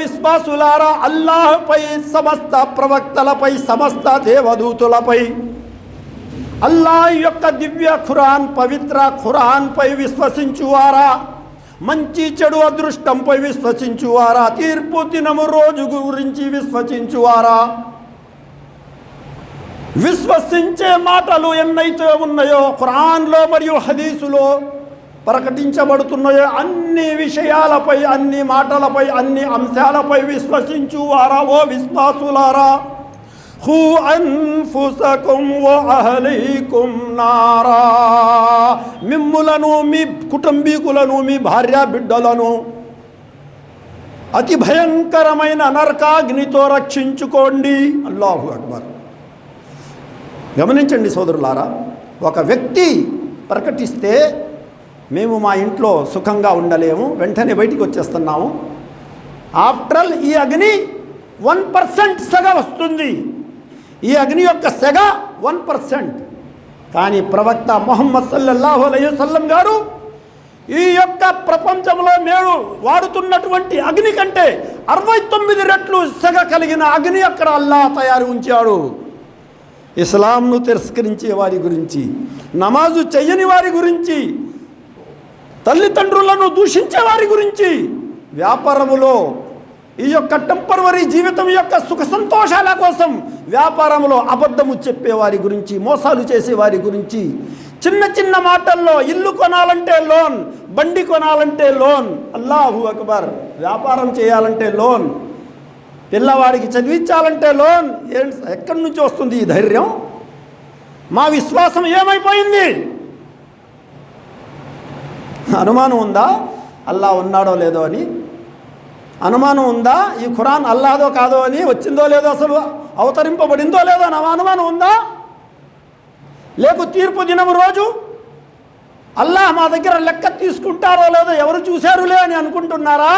విశ్వాసులారా, అల్లాహ్పై, సమస్త ప్రవక్తలపై, సమస్త దేవదూతులపై, అల్లాహ్ యొక్క దివ్య ఖురాన్, పవిత్ర ఖురాన్పై విశ్వసించువారా, మంచి చెడు అదృష్టంపై విశ్వసించువారా, తీర్పు దినము రోజు గురించి విశ్వసించువారా, విశ్వసించే మాటలు ఎన్నైతే ఉన్నాయో ఖురాన్లో మరియు హదీసులో ప్రకటించబడుతున్నాయో అన్ని విషయాలపై, అన్ని మాటలపై, అన్ని అంశాలపై విశ్వసించువారా ఓ విశ్వాసులారా, ఖూ అన్ఫుసకుం వ అహ్లీకుం నారా, మిమ్ములను, మీ కుటుంబీకులను, మీ భార్య బిడ్డలను అతి భయంకరమైన నరకాగ్నితో రక్షించుకోండి. అల్లాహు అక్బర్. గమనించండి సోదరులారా, ఒక వ్యక్తి ప్రకటిస్తే మేము మా ఇంట్లో సుఖంగా ఉండలేము, వెంటనే బయటికి వచ్చేస్తున్నాము, ఆఫ్టర్ ఆల్ ఈ అగ్ని 1% సెగ వస్తుంది, ఈ అగ్ని యొక్క సెగ 1%. కానీ ప్రవక్త ముహమ్మద్ సల్లల్లాహు అలైహి వసల్లం గారు ఈ యొక్క ప్రపంచంలో మేము వాడుతున్నటువంటి అగ్ని కంటే 69 రెట్లు సెగ కలిగిన అగ్ని అక్కడ అల్లాహ్ తయారు ఉంచాడు. ఇస్లాంను తిరస్కరించే వారి గురించి, నమాజు చెయ్యని వారి గురించి, తల్లిదండ్రులను దూషించే వారి గురించి, వ్యాపారములో ఈ యొక్క టెంపరవరీ జీవితం యొక్క సుఖ సంతోషాల కోసం వ్యాపారంలో అబద్ధము చెప్పేవారి గురించి, మోసాలు చేసేవారి గురించి, చిన్న చిన్న మాటల్లో ఇల్లు కొనాలంటే లోన్, బండి కొనాలంటే లోన్, అల్లాహు అక్బర్, వ్యాపారం చేయాలంటే లోన్, పిల్లవాడికి చదివించాలంటే లోన్. ఎక్కడి నుంచి వస్తుంది ఈ ధైర్యం? మా విశ్వాసం ఏమైపోయింది? అనుమానం ఉందా అల్లాహ్ ఉన్నాడో లేదో అని? అనుమానం ఉందా ఈ ఖురాన్ అల్లాహదో కాదో అని? వచ్చిందో లేదో, అసలు అవతరింపబడిందో లేదో అని అనుమానం ఉందా? లేకు తీర్పు దినం రోజు అల్లాహ్ మా దగ్గర లెక్క తీసుకుంటారో లేదో ఎవరు చూశారులే అని అనుకుంటున్నారా?